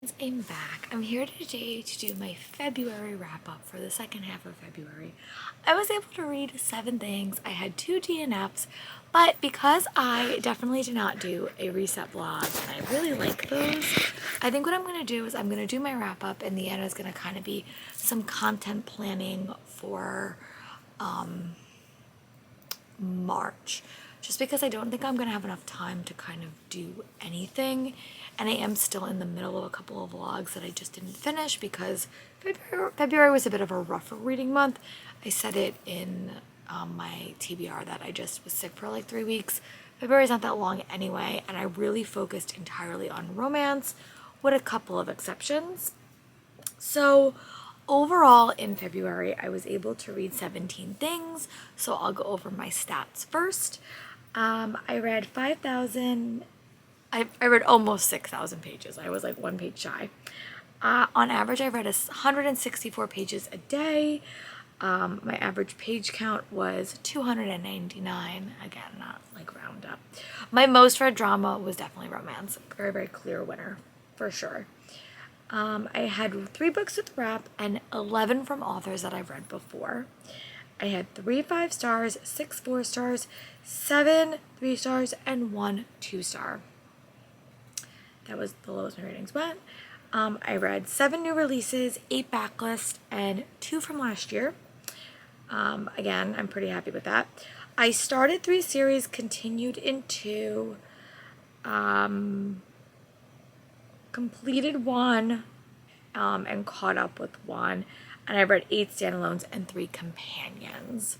I'm back. I'm here today to do my February wrap up for the second half of February. I was able to read 7 things. I had 2 DNFs, but because I definitely did not do a reset vlog and I really like those, I think what I'm going to do is I'm going to do my wrap up, and the end is going to kind of be some content planning for March, just because I don't think I'm gonna have enough time to kind of do anything, and I am still in the middle of a couple of vlogs that I just didn't finish because February was a bit of a rougher reading month. I said it in my TBR that I just was sick for like 3 weeks. February's not that long anyway, and I really focused entirely on romance with a couple of exceptions. So overall in February, I was able to read 17 things. So I'll go over my stats first. I read 5,000, I read almost 6,000 pages. I was like 1 page shy. On average, I read 164 pages a day. My average page count was 299. Again, not like round up. My most read drama was definitely romance. Very, very clear winner for sure. I had 3 books with wrap and 11 from authors that I've read before. I had 3 5 stars, 6 4 stars, 7 3 stars, and 1 2 star. That was the lowest my ratings went. I read 7 new releases, 8 backlist, and 2 from last year. Again, I'm pretty happy with that. I started 3 series, continued in 2, completed 1, and caught up with 1. And I read 8 standalones and 3 companions.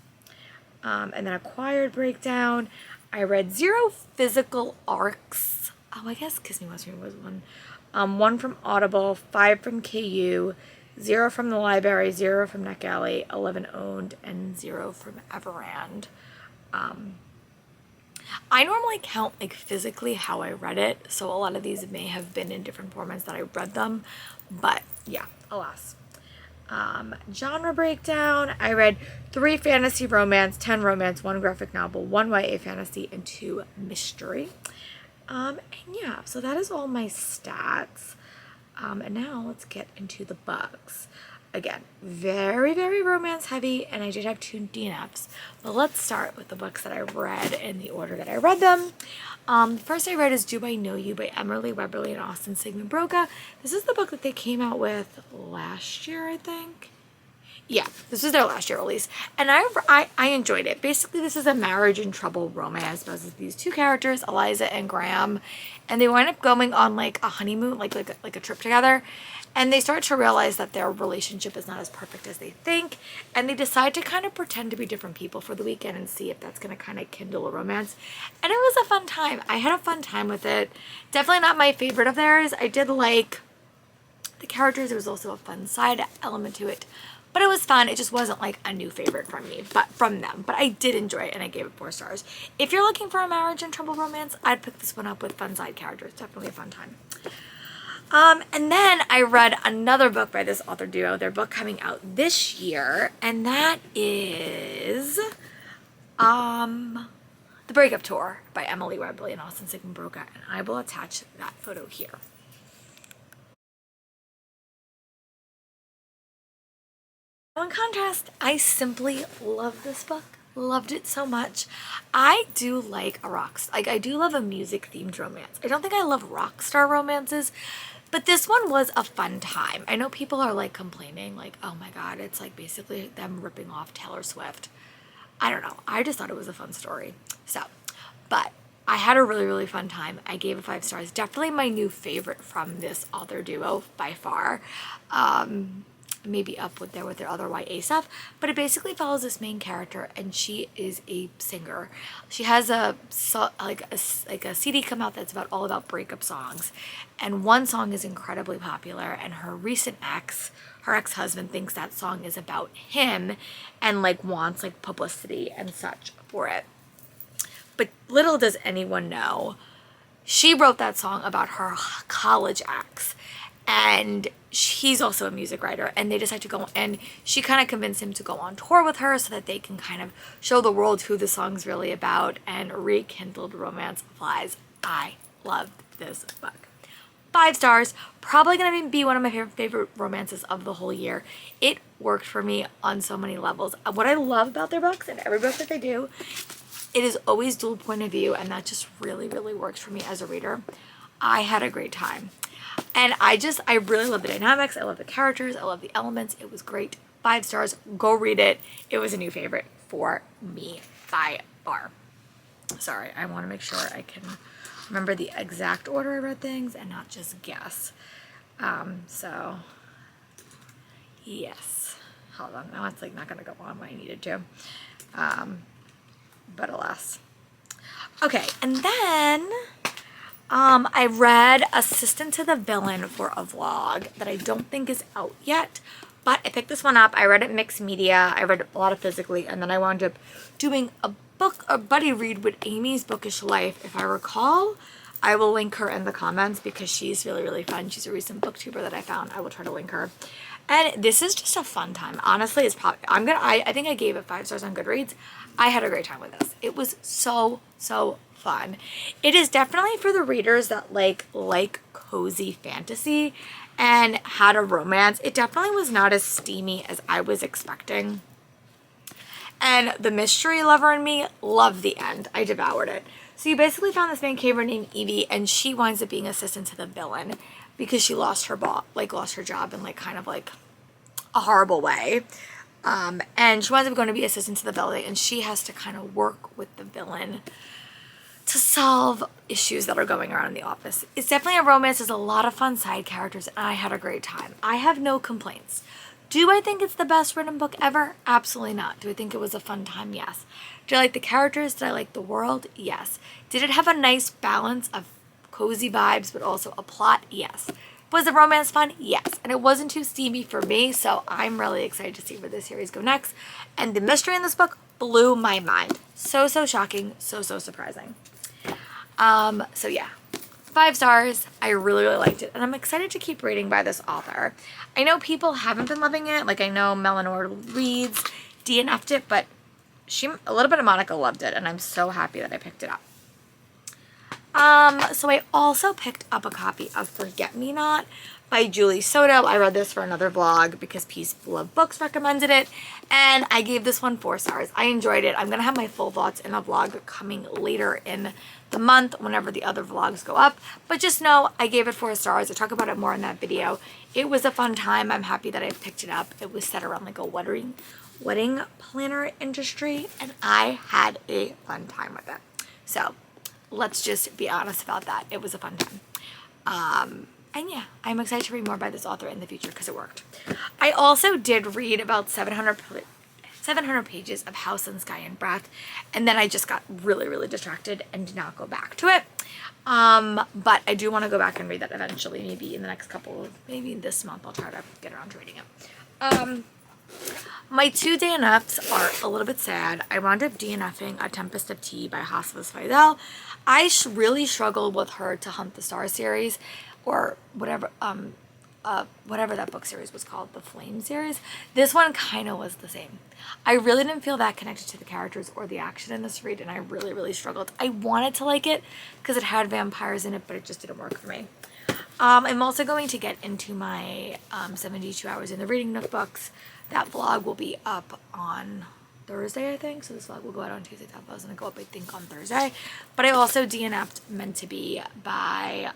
And then acquired breakdown. I read 0 physical arcs. Oh, I guess Kiss Me Once More was 1. 1 from Audible, 5 from KU, 0 from the library, 0 from NetGalley, 11 owned, and 0 from Everand. I normally count like physically how I read it, so a lot of these may have been in different formats that I read them, but yeah, alas. Genre breakdown, I read 3 fantasy romance, 10 romance, 1 graphic novel, 1 YA fantasy, and 2 mystery. And yeah, so that is all my stats. And now let's get into the books. Again, very, very romance heavy, and I did have 2 DNFs. But let's start with the books that I read in the order that I read them. First I read is Do I Know You by Emily Webberly and Austin Sigmund Broca. This is the book that they came out with last year, I think. Yeah, this was their last year release, and I enjoyed it. Basically, this is a marriage in trouble romance because these 2 characters, Eliza and Graham, and they wind up going on like a honeymoon, like a trip together, and they start to realize that their relationship is not as perfect as they think, and they decide to kind of pretend to be different people for the weekend and see if that's going to kind of kindle a romance. And it was a fun time. I had a fun time with it. Definitely not my favorite of theirs. I did like the characters. There was also a fun side element to it. But it was fun. It just wasn't like a new favorite from me, but from them. But I did enjoy it, and I gave it 4 stars. If you're looking for a marriage in trouble romance, I'd pick this one up with fun side characters. Definitely a fun time. And then I read another book by this author duo. Their book coming out this year, and that is The Breakup Tour by Emily Webberly and Austin Sigmund Broca, and I will attach that photo here. In contrast, I simply love this book. Loved it so much. I do like I do love a music themed romance. I don't think I love rock star romances, but this one was a fun time. I know people are like complaining like, oh my god, it's like basically them ripping off Taylor Swift. I don't know. I just thought it was a fun story. So, but I had a really, really fun time. I gave it 5 stars. Definitely my new favorite from this author duo by far. Maybe up with their other YA stuff, but it basically follows this main character, and she is a singer. She has a CD come out that's all about breakup songs, and one song is incredibly popular, and her ex-husband thinks that song is about him and like wants like publicity and such for it. But little does anyone know, she wrote that song about her college ex, and he's also a music writer, and they decide to go, and she kind of convinced him to go on tour with her so that they can kind of show the world who the song's really about, and rekindled romance flies. I loved this book. 5 stars. Probably gonna be one of my favorite romances of the whole year. It worked for me on so many levels. What I love about their books and every book that they do, it is always dual point of view, and that just really, really works for me as a reader. I had a great time. And I really love the dynamics. I love the characters. I love the elements. It was great. 5 stars. Go read it. It was a new favorite for me by far. Sorry, I want to make sure I can remember the exact order I read things and not just guess. So, yes. Hold on. Now it's like not going to go on when I needed to. But alas. Okay, and then I read Assistant to the Villain for a vlog that I don't think is out yet, but I picked this one up. I read it mixed media. I read it a lot of physically, and then I wound up doing a buddy read with Amy's Bookish Life. If I recall, I will link her in the comments because she's really, really fun. She's a recent booktuber that I found. I will try to link her. And this is just a fun time. Honestly, it's probably, I think I gave it 5 stars on Goodreads. I had a great time with this. It was so, so fun. It is definitely for the readers that like cozy fantasy and had a romance. It definitely was not as steamy as I was expecting. And the mystery lover in me loved the end. I devoured it. So you basically found this main character named Evie, and she winds up being assistant to the villain because she lost her job in like kind of like a horrible way. And she winds up going to be assistant to the villain, and she has to kind of work with the villain to solve issues that are going around in the office. It's definitely a romance. There's a lot of fun side characters, and I had a great time. I have no complaints. Do I think it's the best written book ever? Absolutely not. Do I think it was a fun time? Yes. Did I like the characters? Did I like the world? Yes. Did it have a nice balance of cozy vibes but also a plot? Yes. Was the romance fun? Yes. And it wasn't too steamy for me, so I'm really excited to see where this series go next. And the mystery in this book blew my mind. So, so shocking. So, so surprising. So yeah. 5 stars. I really, really liked it. And I'm excited to keep reading by this author. I know people haven't been loving it. Like I know Eleanor Reads DNF'd it, but a little bit of Monica loved it, and I'm so happy that I picked it up. So I also picked up a copy of Forget Me Not by Julie Soto. I read this for another vlog because Peace Love Books recommended it, and I gave this one 4 stars. I enjoyed it. I'm going to have my full thoughts in a vlog coming later in the month whenever the other vlogs go up, but just know I gave it 4 stars. I talk about it more in that video. It was a fun time. I'm happy that I picked it up. It was set around like a wedding planner industry, and I had a fun time with it. So let's just be honest about that. It was a fun time. And yeah, I'm excited to read more by this author in the future because it worked. I also did read about 700 pages of House and Sky and Breath, and then I just got really, really distracted and did not go back to it. But I do want to go back and read that eventually, maybe in the next maybe this month I'll try to get around to reading it. My 2 DNFs are a little bit sad. I wound up DNFing A Tempest of Tea by Hospice Fidel. I really struggled with her To Hunt the Star series, or whatever that book series was called, the Flame series. This one kind of was the same. I really didn't feel that connected to the characters or the action in this read, and I really, really struggled. I wanted to like it because it had vampires in it, but it just didn't work for me. I'm also going to get into my 72 Hours in the Reading Nook books. That vlog will be up on Thursday, I think. So this vlog will go out on Tuesday. That was going to go up, I think, on Thursday. But I also DNF'd Meant to Be by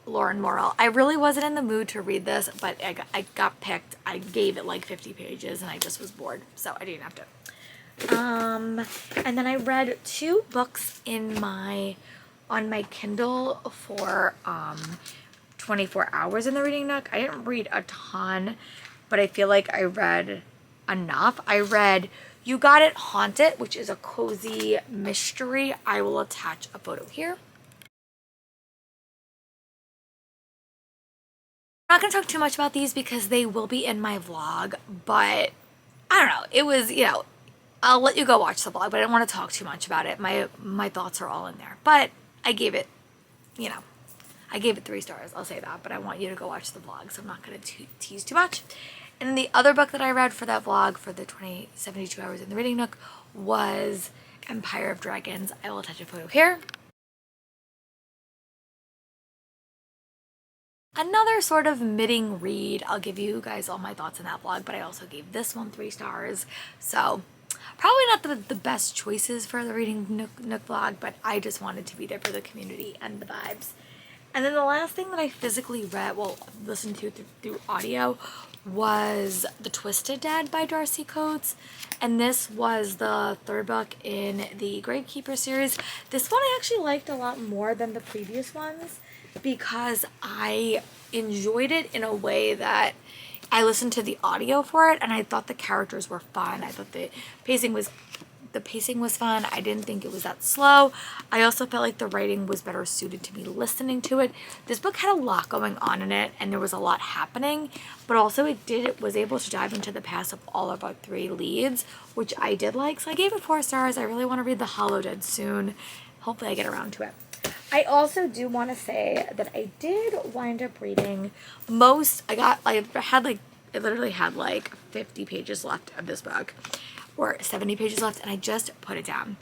Lauren Morrill. I really wasn't in the mood to read this, but I got picked. I gave it like 50 pages and I just was bored, so I DNF'd it. And then I read 2 books on my Kindle for 24 Hours in the Reading Nook. I didn't read a ton, but I feel like I read enough. I read You Got It Haunted, which is a cozy mystery. I will attach a photo here. I'm not going to talk too much about these because they will be in my vlog, but I don't know. It was, I'll let you go watch the vlog, but I don't want to talk too much about it. My thoughts are all in there, but I gave it, I gave it 3 stars. I'll say that, but I want you to go watch the vlog, so I'm not going to tease too much. And the other book that I read for that vlog for the 72 Hours in the Reading Nook was Empire of Dragons. I will attach a photo here. Another sort of middling read. I'll give you guys all my thoughts on that vlog, but I also gave this one 3 stars. So probably not the best choices for the Reading Nook vlog, but I just wanted to be there for the community and the vibes. And then the last thing that I physically read, well, listened to through audio, was The Twisted Dead by Darcy Coates. And this was the 3rd book in the Gravekeeper series. This one I actually liked a lot more than the previous ones because I enjoyed it in a way that I listened to the audio for it and I thought the characters were fun. I thought the pacing was fun. I didn't think it was that slow. I also felt like the writing was better suited to me listening to it. This book had a lot going on in it and there was a lot happening, but also it was able to dive into the past of all of our 3 leads, which I did like. So I gave it 4 stars. I really want to read The Hollow Dead soon. Hopefully I get around to it. I also do want to say that I did wind up reading I literally had like 50 pages left of this book, or 70 pages left, and I just put it down.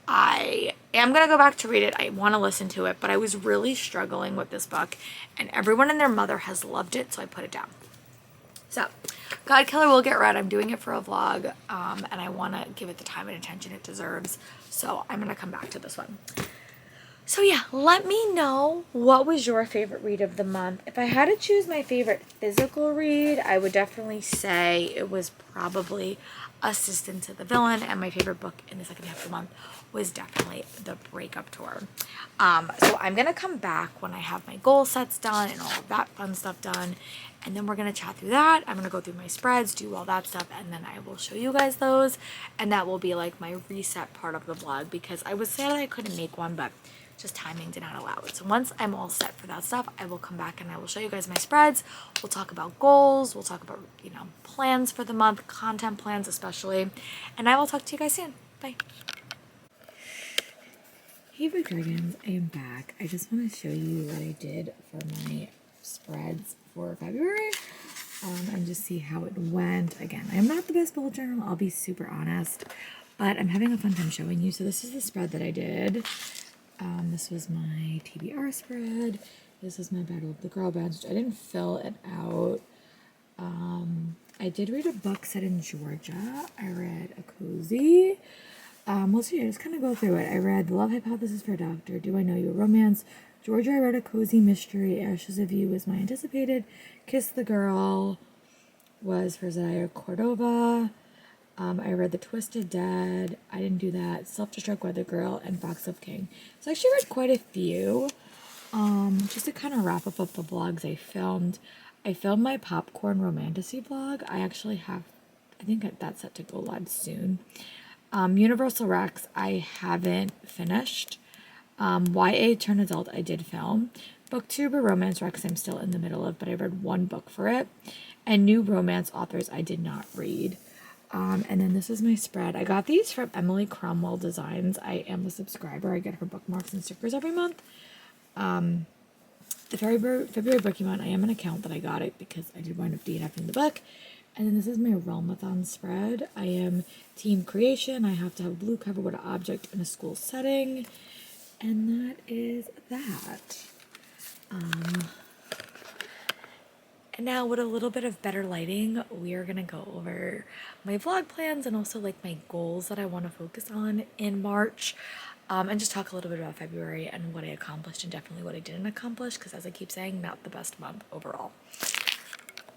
I am going to go back to read it. I want to listen to it, but I was really struggling with this book, and everyone and their mother has loved it, so I put it down. So, God Killer will get read. I'm doing it for a vlog, and I want to give it the time and attention it deserves, so I'm going to come back to this one. So yeah, let me know what was your favorite read of the month. If I had to choose my favorite physical read, I would definitely say it was probably Assistant to the Villain, and my favorite book in the second half of the month was definitely The Breakup Tour. So I'm going to come back when I have my goal sets done and all of that fun stuff done, and then we're going to chat through that. I'm going to go through my spreads, do all that stuff, and then I will show you guys those, and that will be like my reset part of the vlog, because I was sad that I couldn't make one, but just timing did not allow it. So once I'm all set for that stuff, I will come back and I will show you guys my spreads. We'll talk about goals. We'll talk about, plans for the month, content plans especially. And I will talk to you guys soon. Bye. Hey, Book Dragons, I am back. I just want to show you what I did for my spreads for February. And just see how it went. Again, I am not the best bullet journal, I'll be super honest, but I'm having a fun time showing you. So this is the spread that I did. This was my TBR spread. This is my Battle of the Girl Bands, which I didn't fill it out. I did read a book set in Georgia. I read A Cozy. Let's see, I just kind of go through it. I read The Love Hypothesis for a Doctor, Do I Know You, a Romance. Georgia, I read A Cozy Mystery. Ashes of You was my anticipated. Kiss the Girl was for Zaya Cordova. I read The Twisted Dead. I didn't do that. Self-Destruct Weather Girl and Fox of King. So I actually read quite a few. Just to kind of wrap up the vlogs I filmed. I filmed my Popcorn Romantasy vlog. I think that's set to go live soon. Universal Rex, I haven't finished. YA Turn Adult, I did film. Booktube or Romance Rex, I'm still in the middle of, but I read 1 book for it. And new romance authors, I did not read. And then this is my spread. I got these from Emily Cromwell Designs. I am a subscriber. I get her bookmarks and stickers every month. The February bookie month, I am an account that I got it because I did wind up DNFing the book. And then this is my Realmathon spread. I am team creation. I have to have a blue cover with an object in a school setting. And that is that. And now with a little bit of better lighting, we are going to go over my vlog plans and also like my goals that I want to focus on in March. And just talk a little bit about February and what I accomplished and definitely what I didn't accomplish, because as I keep saying, not the best month overall.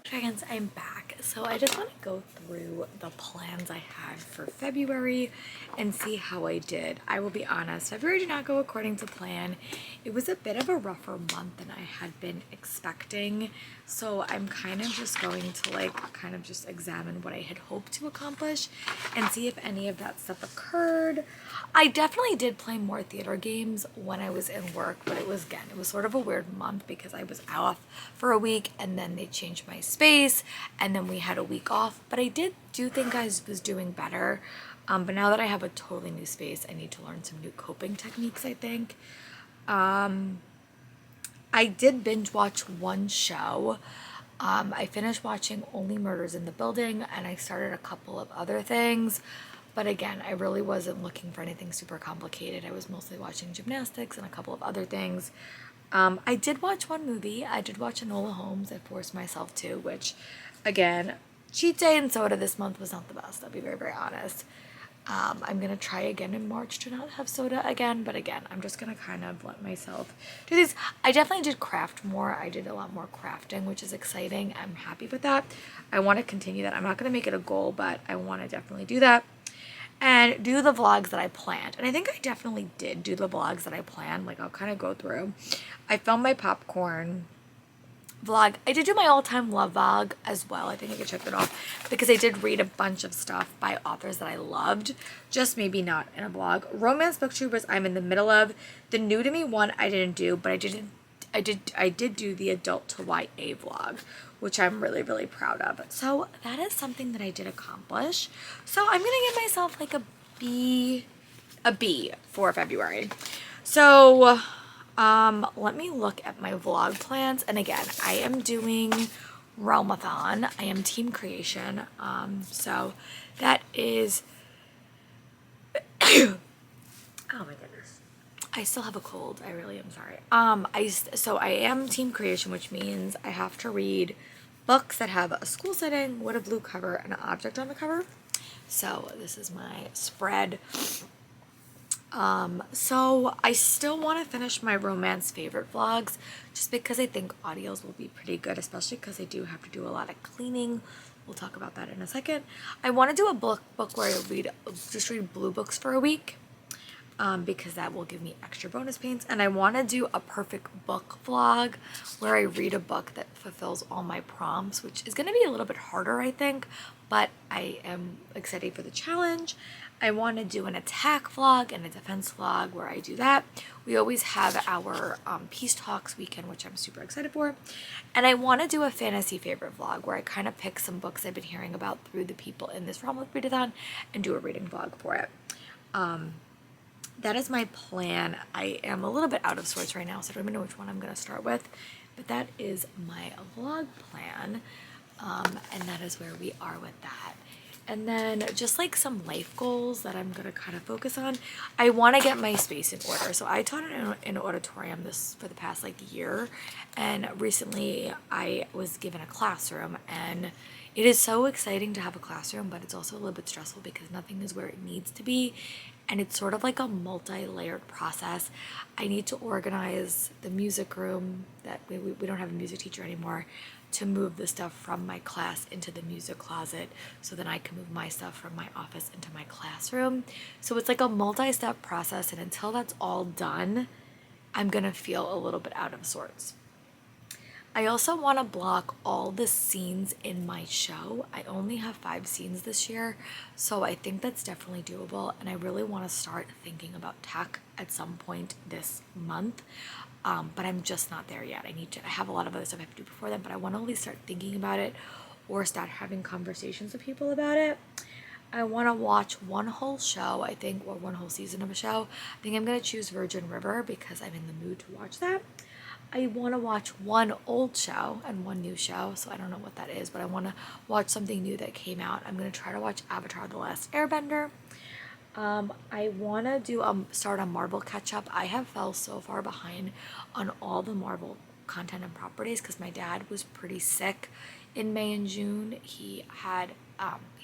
Dragons, I'm back. So I just want to go through the plans I had for February and see how I did. I will be honest, February did not go according to plan. It was a bit of a rougher month than I had been expecting. So I'm kind of just going to just examine what I had hoped to accomplish and see if any of that stuff occurred. I definitely did play more theater games when I was in work, but it was sort of a weird month because I was off for a week and then they changed my space and then we had a week off. But I do think I was doing better. But now that I have a totally new space, I need to learn some new coping techniques, I think. I did binge watch 1 show. I finished watching Only Murders in the Building and I started a couple of other things. But again, I really wasn't looking for anything super complicated. I was mostly watching gymnastics and a couple of other things. I did watch one movie. I did watch Enola Holmes. I forced myself to, which, again, cheat day and soda this month was not the best. I'll be very, very honest. I'm going to try again in March to not have soda again. But again, I'm just going to kind of let myself do these. I definitely did craft more. I did a lot more crafting, which is exciting. I'm happy with that. I want to continue that. I'm not going to make it a goal, but I want to definitely do that. And do the vlogs that I planned. And I think I definitely did do the vlogs that I planned. Like, I'll kind of go through. I filmed my popcorn vlog. I did do my all-time love vlog as well. I think I could check that off because I did read a bunch of stuff by authors that I loved, just maybe not in a vlog. Romance booktubers I'm in the middle of. The new to me one I didn't do, but I did do the adult to YA vlog, which I'm really, really proud of. So that is something that I did accomplish. So I'm gonna give myself like a B for February. So let me look at my vlog plans. And again, I am doing Realmathon. I am team creation. So that is, oh my goodness. I still have a cold. I really am sorry. So I am team creation, which means I have to read books that have a school setting with a blue cover and an object on the cover. So this is my spread. So I still want to finish my romance favorite vlogs just because I think audios will be pretty good, especially because I do have to do a lot of cleaning. We'll talk about that in a second. I want to do a book where I just read blue books for a week. Because that will give me extra bonus paints. And I want to do a perfect book vlog where I read a book that fulfills all my prompts, which is going to be a little bit harder, I think, but I am excited for the challenge. I want to do an attack vlog and a defense vlog where I do that. We always have our Peace Talks weekend, which I'm super excited for. And I want to do a fantasy favorite vlog where I kind of pick some books I've been hearing about through the people in this Realm of Readathon and do a reading vlog for it. That is my plan. I am a little bit out of sorts right now, so I don't even know which one I'm going to start with. But that is my vlog plan. And that is where we are with that. And then just like some life goals that I'm going to kind of focus on. I want to get my space in order. So I taught in an auditorium for the past like year. And recently I was given a classroom, and it is so exciting to have a classroom, but it's also a little bit stressful because nothing is where it needs to be. And it's sort of like a multi-layered process. I need to organize the music room that we don't have a music teacher anymore, to move the stuff from my class into the music closet so then I can move my stuff from my office into my classroom. So it's like a multi-step process, and until that's all done, I'm gonna feel a little bit out of sorts. I also want to block all the scenes in my show. I only have 5 scenes this year, so I think that's definitely doable, and I really want to start thinking about tech at some point this month, but I'm just not there yet. I have a lot of other stuff I have to do before then, but I want to at least start thinking about it or start having conversations with people about it. I want to watch one whole show, I think, or one whole season of a show. I think I'm going to choose Virgin River because I'm in the mood to watch that. I want to watch one old show and one new show, so I don't know what that is, but I want to watch something new that came out. I'm going to try to watch Avatar: The Last Airbender. I want to start a Marvel catch-up. I have fell so far behind on all the Marvel content and properties because my dad was pretty sick in May and June. He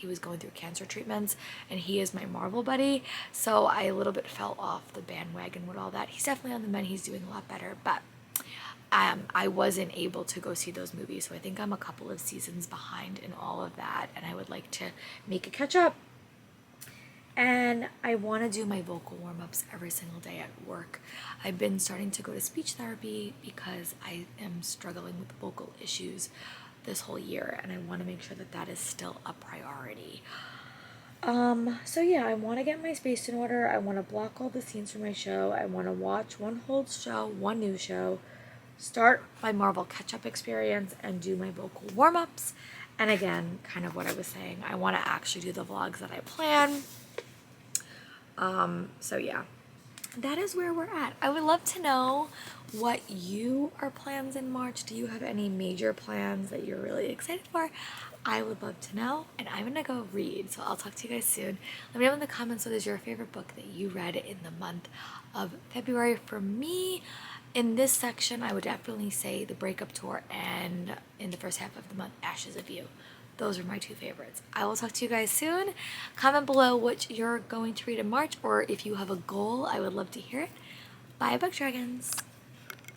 was going through cancer treatments, and he is my Marvel buddy, so I a little bit fell off the bandwagon with all that. He's definitely on the mend. He's doing a lot better, but I wasn't able to go see those movies, so I think I'm a couple of seasons behind in all of that, and I would like to make a catch up. And I want to do my vocal warm-ups every single day at work. I've been starting to go to speech therapy because I am struggling with vocal issues this whole year, and I want to make sure that that is still a priority. So yeah, I want to get my space in order. I want to block all the scenes from my show. I want to watch one whole show, one new show, start my Marvel catch-up experience, and do my vocal warm-ups. And again, kind of what I was saying, I want to actually do the vlogs that I plan. So yeah, that is where we're at. I would love to know what are plans in March. Do you have any major plans that you're really excited for? I would love to know, and I'm gonna go read, so I'll talk to you guys soon. Let me know in the comments what is your favorite book that you read in the month of February. For me, in this section, I would definitely say The Breakup Tour and in the first half of the month, Ashes of You. Those are my two favorites. I will talk to you guys soon. Comment below what you're going to read in March, or if you have a goal, I would love to hear it. Bye, Book Dragons.